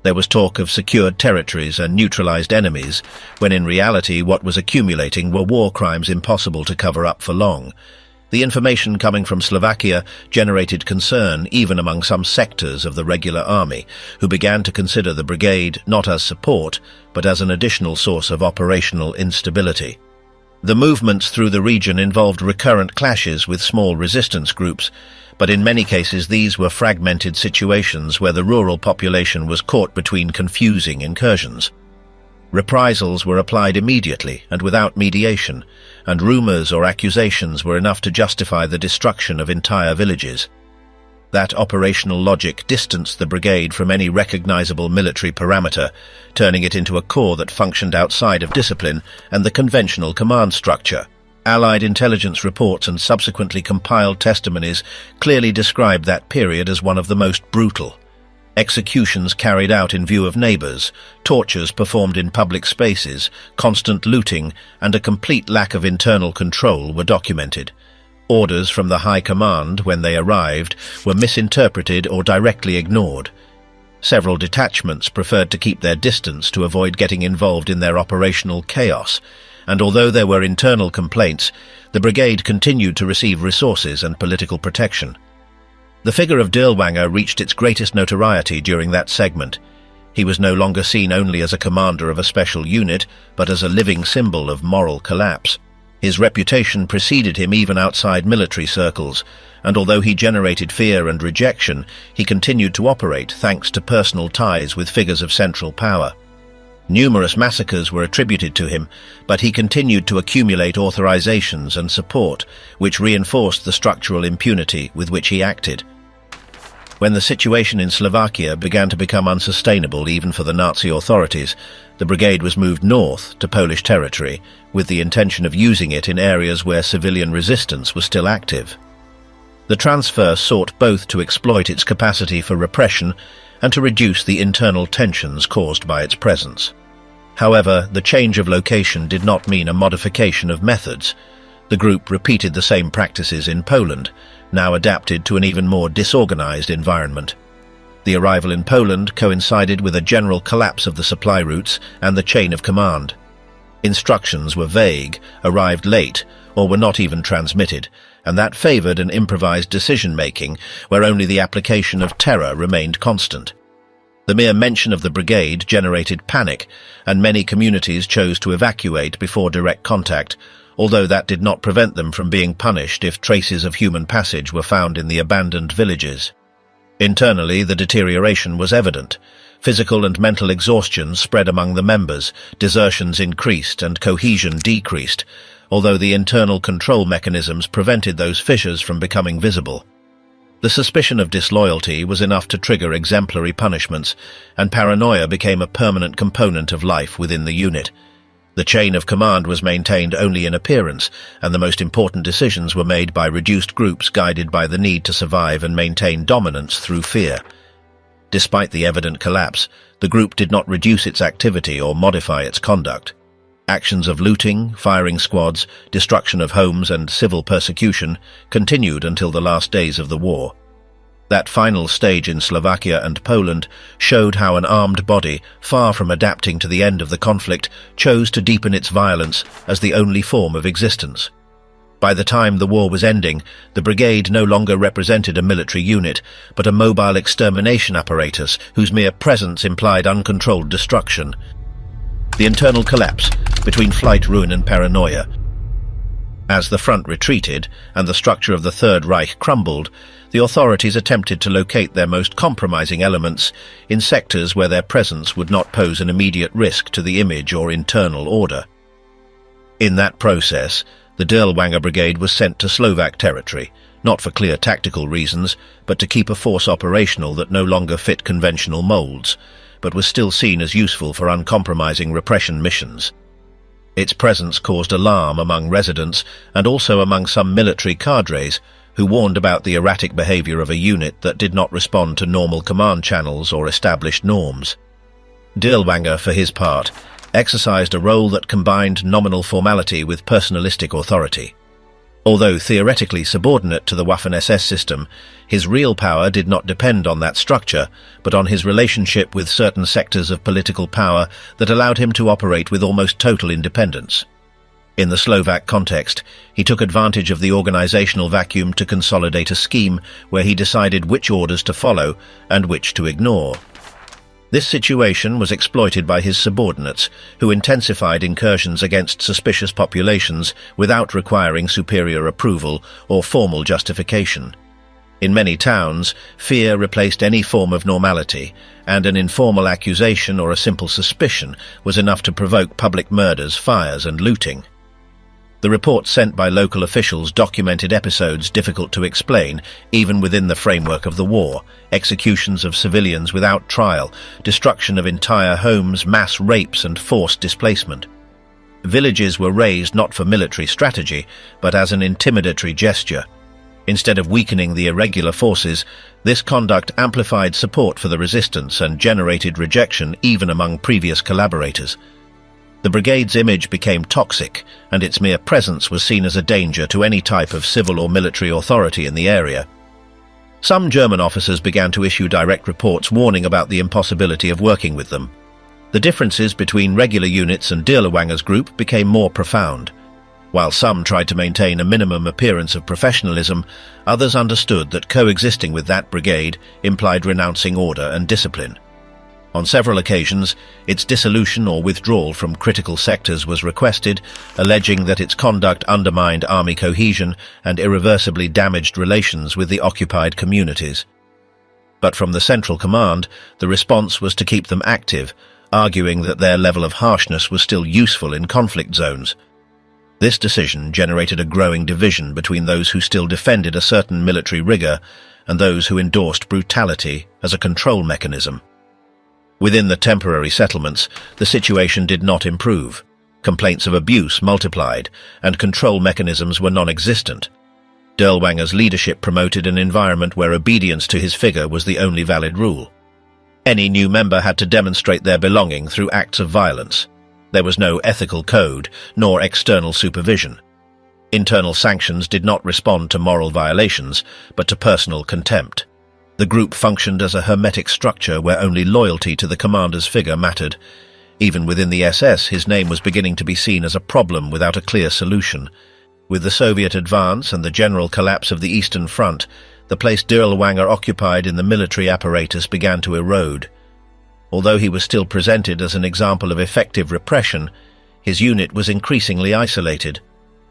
There was talk of secured territories and neutralized enemies, when in reality what was accumulating were war crimes impossible to cover up for long. The information coming from Slovakia generated concern even among some sectors of the regular army, who began to consider the brigade not as support, but as an additional source of operational instability. The movements through the region involved recurrent clashes with small resistance groups, but in many cases these were fragmented situations where the rural population was caught between confusing incursions. Reprisals were applied immediately and without mediation, and rumors or accusations were enough to justify the destruction of entire villages. That operational logic distanced the brigade from any recognizable military parameter, turning it into a corps that functioned outside of discipline and the conventional command structure. Allied intelligence reports and subsequently compiled testimonies clearly described that period as one of the most brutal. Executions carried out in view of neighbors, tortures performed in public spaces, constant looting, and a complete lack of internal control were documented. Orders from the high command, when they arrived, were misinterpreted or directly ignored. Several detachments preferred to keep their distance to avoid getting involved in their operational chaos, and although there were internal complaints, the brigade continued to receive resources and political protection. The figure of Dirlewanger reached its greatest notoriety during that segment. He was no longer seen only as a commander of a special unit, but as a living symbol of moral collapse. His reputation preceded him even outside military circles, and although he generated fear and rejection, he continued to operate thanks to personal ties with figures of central power. Numerous massacres were attributed to him, but he continued to accumulate authorizations and support, which reinforced the structural impunity with which he acted. When the situation in Slovakia began to become unsustainable even for the Nazi authorities, the brigade was moved north to Polish territory, with the intention of using it in areas where civilian resistance was still active. The transfer sought both to exploit its capacity for repression and to reduce the internal tensions caused by its presence. However, the change of location did not mean a modification of methods. The group repeated the same practices in Poland, now adapted to an even more disorganized environment. The arrival in Poland coincided with a general collapse of the supply routes and the chain of command. Instructions were vague, arrived late, or were not even transmitted, and that favored an improvised decision-making where only the application of terror remained constant. The mere mention of the brigade generated panic, and many communities chose to evacuate before direct contact, although that did not prevent them from being punished if traces of human passage were found in the abandoned villages. Internally, the deterioration was evident. Physical and mental exhaustion spread among the members, desertions increased and cohesion decreased, although the internal control mechanisms prevented those fissures from becoming visible. The suspicion of disloyalty was enough to trigger exemplary punishments, and paranoia became a permanent component of life within the unit. The chain of command was maintained only in appearance, and the most important decisions were made by reduced groups guided by the need to survive and maintain dominance through fear. Despite the evident collapse, the group did not reduce its activity or modify its conduct. Actions of looting, firing squads, destruction of homes, and civil persecution continued until the last days of the war. That final stage in Slovakia and Poland showed how an armed body, far from adapting to the end of the conflict, chose to deepen its violence as the only form of existence. By the time the war was ending, the brigade no longer represented a military unit, but a mobile extermination apparatus whose mere presence implied uncontrolled destruction. The internal collapse between flight, ruin, and paranoia. As the front retreated and the structure of the Third Reich crumbled, the authorities attempted to locate their most compromising elements in sectors where their presence would not pose an immediate risk to the image or internal order. In that process, the Dirlewanger Brigade was sent to Slovak territory, not for clear tactical reasons, but to keep a force operational that no longer fit conventional molds, but was still seen as useful for uncompromising repression missions. Its presence caused alarm among residents and also among some military cadres who warned about the erratic behavior of a unit that did not respond to normal command channels or established norms. Dirlewanger, for his part, exercised a role that combined nominal formality with personalistic authority. Although theoretically subordinate to the Waffen-SS system, his real power did not depend on that structure, but on his relationship with certain sectors of political power that allowed him to operate with almost total independence. In the Slovak context, he took advantage of the organizational vacuum to consolidate a scheme where he decided which orders to follow and which to ignore. This situation was exploited by his subordinates, who intensified incursions against suspicious populations without requiring superior approval or formal justification. In many towns, fear replaced any form of normality, and an informal accusation or a simple suspicion was enough to provoke public murders, fires, and looting. The reports sent by local officials documented episodes difficult to explain, even within the framework of the war: executions of civilians without trial, destruction of entire homes, mass rapes, and forced displacement. Villages were razed not for military strategy, but as an intimidatory gesture. Instead of weakening the irregular forces, this conduct amplified support for the resistance and generated rejection even among previous collaborators. The brigade's image became toxic, and its mere presence was seen as a danger to any type of civil or military authority in the area. Some German officers began to issue direct reports warning about the impossibility of working with them. The differences between regular units and Dirlewanger's group became more profound. While some tried to maintain a minimum appearance of professionalism, others understood that coexisting with that brigade implied renouncing order and discipline. On several occasions, its dissolution or withdrawal from critical sectors was requested, alleging that its conduct undermined army cohesion and irreversibly damaged relations with the occupied communities. But from the central command, the response was to keep them active, arguing that their level of harshness was still useful in conflict zones. This decision generated a growing division between those who still defended a certain military rigor and those who endorsed brutality as a control mechanism. Within the temporary settlements, the situation did not improve. Complaints of abuse multiplied, and control mechanisms were non-existent. Dirlewanger's leadership promoted an environment where obedience to his figure was the only valid rule. Any new member had to demonstrate their belonging through acts of violence. There was no ethical code, nor external supervision. Internal sanctions did not respond to moral violations, but to personal contempt. The group functioned as a hermetic structure where only loyalty to the commander's figure mattered. Even within the SS, his name was beginning to be seen as a problem without a clear solution. With the Soviet advance and the general collapse of the Eastern Front, the place Dirlewanger occupied in the military apparatus began to erode. Although he was still presented as an example of effective repression, his unit was increasingly isolated.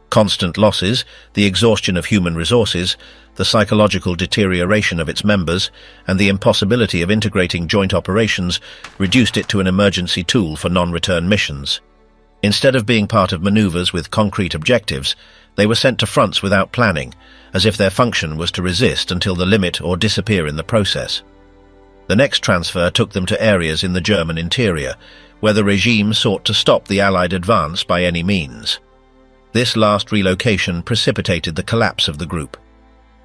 Constant losses, the exhaustion of human resources, the psychological deterioration of its members, and the impossibility of integrating joint operations reduced it to an emergency tool for non-return missions. Instead of being part of maneuvers with concrete objectives, they were sent to fronts without planning, as if their function was to resist until the limit or disappear in the process. The next transfer took them to areas in the German interior, where the regime sought to stop the Allied advance by any means. This last relocation precipitated the collapse of the group.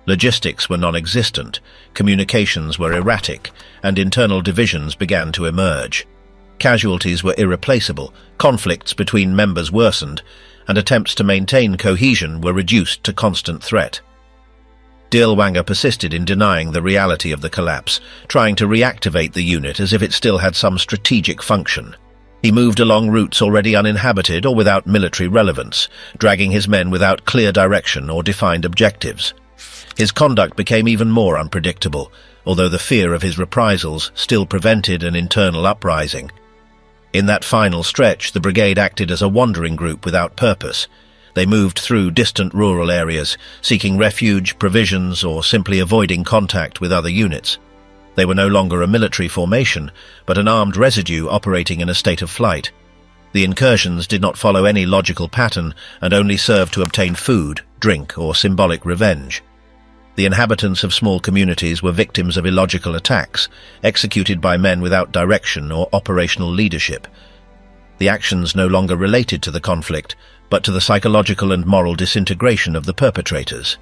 Logistics were non-existent, communications were erratic, and internal divisions began to emerge. Casualties were irreplaceable, conflicts between members worsened, and attempts to maintain cohesion were reduced to constant threat. Dirlewanger persisted in denying the reality of the collapse, trying to reactivate the unit as if it still had some strategic function. He moved along routes already uninhabited or without military relevance, dragging his men without clear direction or defined objectives. His conduct became even more unpredictable, although the fear of his reprisals still prevented an internal uprising. In that final stretch, the brigade acted as a wandering group without purpose. They moved through distant rural areas, seeking refuge, provisions, or simply avoiding contact with other units. They were no longer a military formation, but an armed residue operating in a state of flight. The incursions did not follow any logical pattern and only served to obtain food, drink, or symbolic revenge. The inhabitants of small communities were victims of illogical attacks, executed by men without direction or operational leadership. The actions no longer related to the conflict, but to the psychological and moral disintegration of the perpetrators.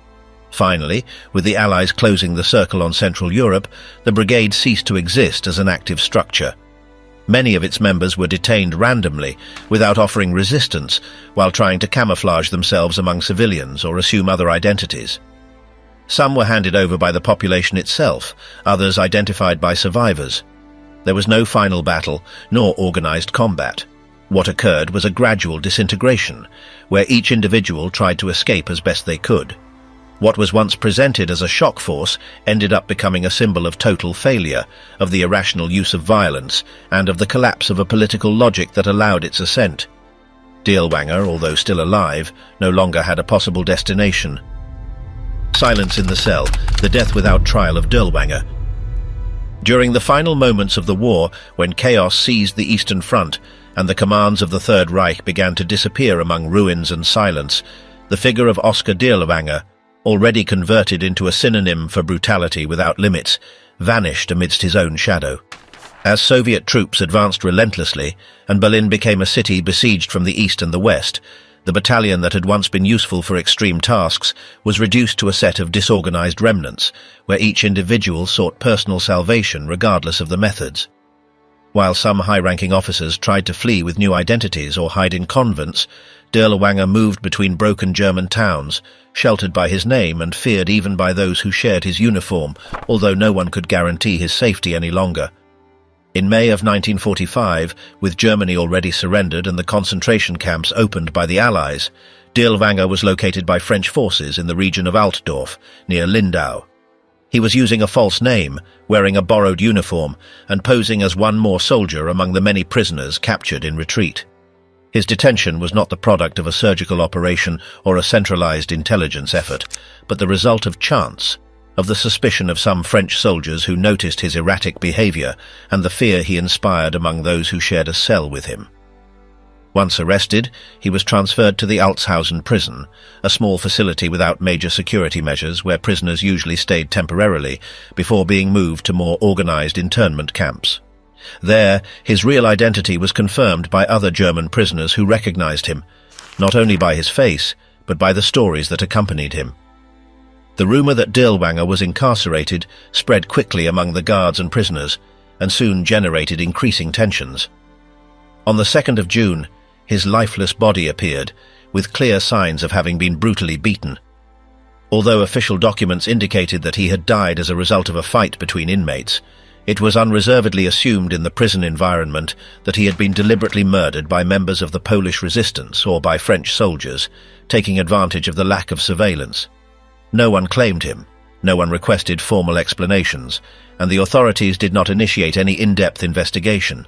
Finally, with the Allies closing the circle on Central Europe, the brigade ceased to exist as an active structure. Many of its members were detained randomly, without offering resistance, while trying to camouflage themselves among civilians or assume other identities. Some were handed over by the population itself, others identified by survivors. There was no final battle, nor organized combat. What occurred was a gradual disintegration, where each individual tried to escape as best they could. What was once presented as a shock force ended up becoming a symbol of total failure, of the irrational use of violence, and of the collapse of a political logic that allowed its ascent. Dirlewanger, although still alive, no longer had a possible destination. Silence in the Cell, the death without trial of Dirlewanger. During the final moments of the war, when chaos seized the Eastern Front, and the commands of the Third Reich began to disappear among ruins and silence, the figure of Oskar Dirlewanger, already converted into a synonym for brutality without limits, vanished amidst his own shadow. As Soviet troops advanced relentlessly, and Berlin became a city besieged from the east and the west, the battalion that had once been useful for extreme tasks was reduced to a set of disorganized remnants, where each individual sought personal salvation regardless of the methods. While some high-ranking officers tried to flee with new identities or hide in convents, Dirlewanger moved between broken German towns, sheltered by his name and feared even by those who shared his uniform, although no one could guarantee his safety any longer. In May of 1945, with Germany already surrendered and the concentration camps opened by the Allies, Dirlewanger was located by French forces in the region of Altdorf, near Lindau. He was using a false name, wearing a borrowed uniform, and posing as one more soldier among the many prisoners captured in retreat. His detention was not the product of a surgical operation or a centralized intelligence effort, but the result of chance, of the suspicion of some French soldiers who noticed his erratic behavior and the fear he inspired among those who shared a cell with him. Once arrested, he was transferred to the Altshausen prison, a small facility without major security measures where prisoners usually stayed temporarily before being moved to more organized internment camps. There, his real identity was confirmed by other German prisoners who recognized him, not only by his face, but by the stories that accompanied him. The rumor that Dirlewanger was incarcerated spread quickly among the guards and prisoners, and soon generated increasing tensions. On the 2nd of June, his lifeless body appeared, with clear signs of having been brutally beaten. Although official documents indicated that he had died as a result of a fight between inmates, it was unreservedly assumed in the prison environment that he had been deliberately murdered by members of the Polish resistance or by French soldiers, taking advantage of the lack of surveillance. No one claimed him, no one requested formal explanations, and the authorities did not initiate any in-depth investigation.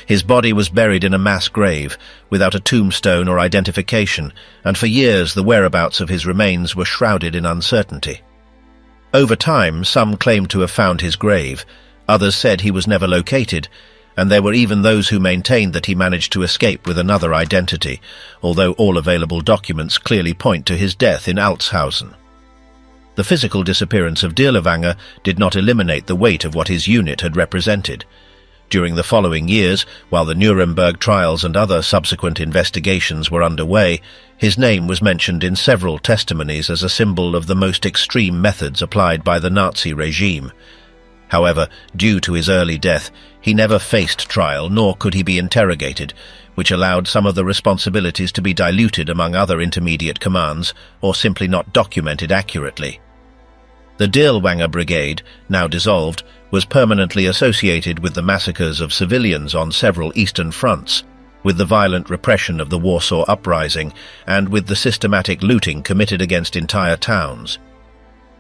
His body was buried in a mass grave, without a tombstone or identification, and for years the whereabouts of his remains were shrouded in uncertainty. Over time, some claimed to have found his grave, others said he was never located, and there were even those who maintained that he managed to escape with another identity, although all available documents clearly point to his death in Altshausen. The physical disappearance of Dirlewanger did not eliminate the weight of what his unit had represented. During the following years, while the Nuremberg trials and other subsequent investigations were underway, his name was mentioned in several testimonies as a symbol of the most extreme methods applied by the Nazi regime. However, due to his early death, he never faced trial nor could he be interrogated, which allowed some of the responsibilities to be diluted among other intermediate commands or simply not documented accurately. The Dirlewanger Brigade, now dissolved, was permanently associated with the massacres of civilians on several eastern fronts, with the violent repression of the Warsaw Uprising, and with the systematic looting committed against entire towns.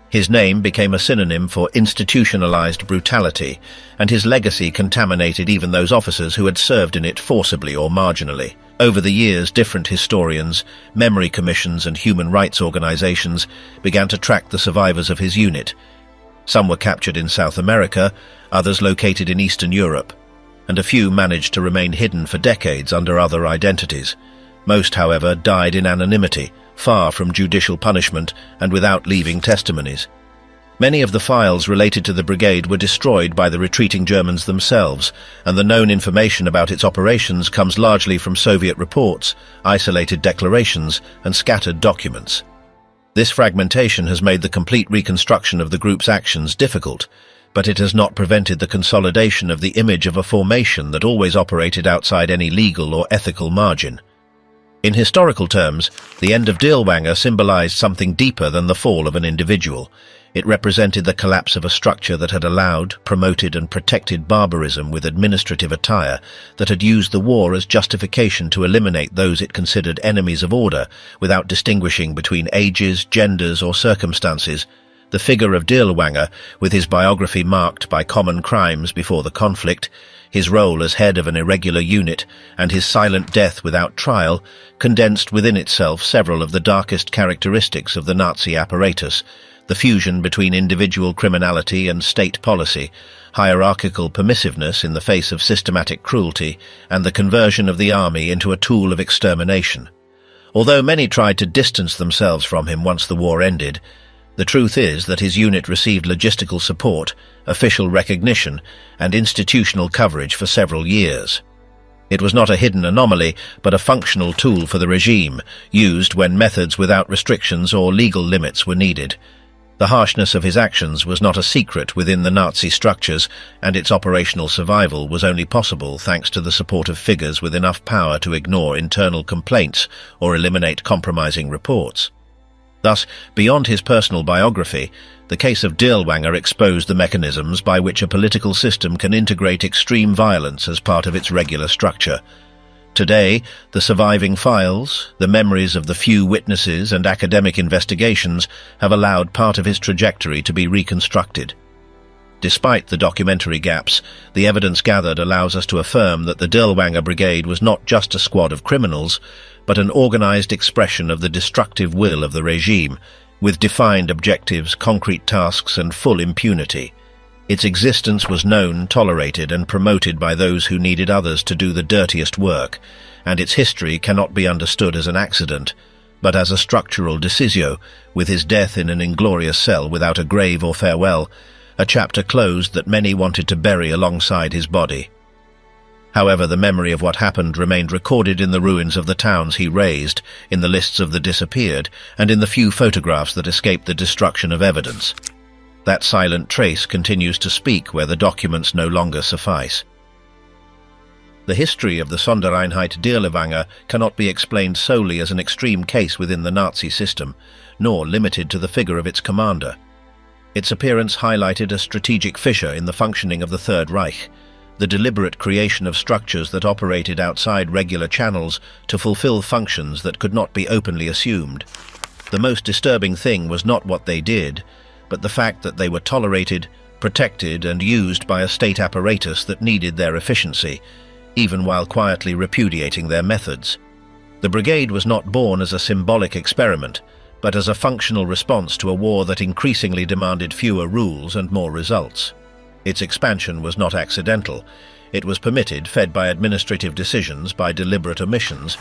His name became a synonym for institutionalized brutality, and his legacy contaminated even those officers who had served in it forcibly or marginally. Over the years, different historians, memory commissions and human rights organizations began to track the survivors of his unit. Some were captured in South America, others located in Eastern Europe, and a few managed to remain hidden for decades under other identities. Most, however, died in anonymity, far from judicial punishment and without leaving testimonies. Many of the files related to the brigade were destroyed by the retreating Germans themselves, and the known information about its operations comes largely from Soviet reports, isolated declarations, and scattered documents. This fragmentation has made the complete reconstruction of the group's actions difficult, but it has not prevented the consolidation of the image of a formation that always operated outside any legal or ethical margin. In historical terms, the end of Dirlewanger symbolized something deeper than the fall of an individual. It represented the collapse of a structure that had allowed, promoted and protected barbarism with administrative attire, that had used the war as justification to eliminate those it considered enemies of order, without distinguishing between ages, genders or circumstances. The figure of Dirlewanger, with his biography marked by common crimes before the conflict, his role as head of an irregular unit, and his silent death without trial, condensed within itself several of the darkest characteristics of the Nazi apparatus: the fusion between individual criminality and state policy, hierarchical permissiveness in the face of systematic cruelty, and the conversion of the army into a tool of extermination. Although many tried to distance themselves from him once the war ended, the truth is that his unit received logistical support, official recognition, and institutional coverage for several years. It was not a hidden anomaly, but a functional tool for the regime, used when methods without restrictions or legal limits were needed. The harshness of his actions was not a secret within the Nazi structures, and its operational survival was only possible thanks to the support of figures with enough power to ignore internal complaints or eliminate compromising reports. Thus, beyond his personal biography, the case of Dirlewanger exposed the mechanisms by which a political system can integrate extreme violence as part of its regular structure. Today, the surviving files, the memories of the few witnesses and academic investigations have allowed part of his trajectory to be reconstructed. Despite the documentary gaps, the evidence gathered allows us to affirm that the Dirlewanger Brigade was not just a squad of criminals, but an organized expression of the destructive will of the regime, with defined objectives, concrete tasks, and full impunity. Its existence was known, tolerated, and promoted by those who needed others to do the dirtiest work, and its history cannot be understood as an accident, but as a structural decisio, with his death in an inglorious cell without a grave or farewell, a chapter closed that many wanted to bury alongside his body. However, the memory of what happened remained recorded in the ruins of the towns he razed, in the lists of the disappeared, and in the few photographs that escaped the destruction of evidence. That silent trace continues to speak where the documents no longer suffice. The history of the Sondereinheit Dirlewanger cannot be explained solely as an extreme case within the Nazi system, nor limited to the figure of its commander. Its appearance highlighted a strategic fissure in the functioning of the Third Reich, the deliberate creation of structures that operated outside regular channels to fulfill functions that could not be openly assumed. The most disturbing thing was not what they did, but the fact that they were tolerated, protected, and used by a state apparatus that needed their efficiency, even while quietly repudiating their methods. The brigade was not born as a symbolic experiment, but as a functional response to a war that increasingly demanded fewer rules and more results. Its expansion was not accidental. It was permitted, fed by administrative decisions, by deliberate omissions,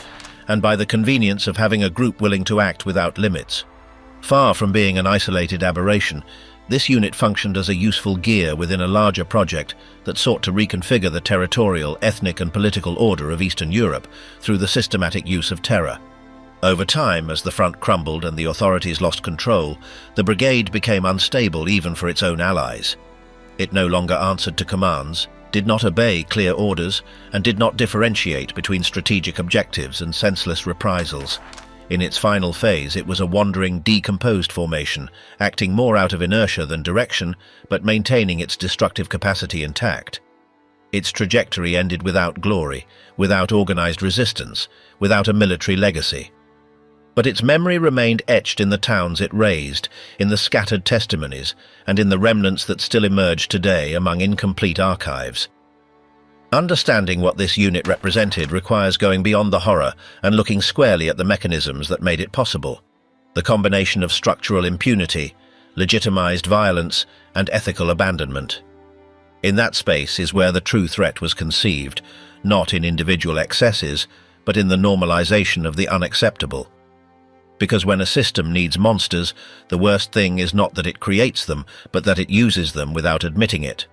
and by the convenience of having a group willing to act without limits. Far from being an isolated aberration, this unit functioned as a useful gear within a larger project that sought to reconfigure the territorial, ethnic, and political order of Eastern Europe through the systematic use of terror. Over time, as the front crumbled and the authorities lost control, the brigade became unstable even for its own allies. It no longer answered to commands, did not obey clear orders, and did not differentiate between strategic objectives and senseless reprisals. In its final phase, it was a wandering, decomposed formation, acting more out of inertia than direction, but maintaining its destructive capacity intact. Its trajectory ended without glory, without organized resistance, without a military legacy. But its memory remained etched in the towns it razed, in the scattered testimonies, and in the remnants that still emerge today among incomplete archives. Understanding what this unit represented requires going beyond the horror and looking squarely at the mechanisms that made it possible. The combination of structural impunity, legitimized violence, and ethical abandonment. In that space is where the true threat was conceived, not in individual excesses, but in the normalization of the unacceptable. Because when a system needs monsters, the worst thing is not that it creates them, but that it uses them without admitting it.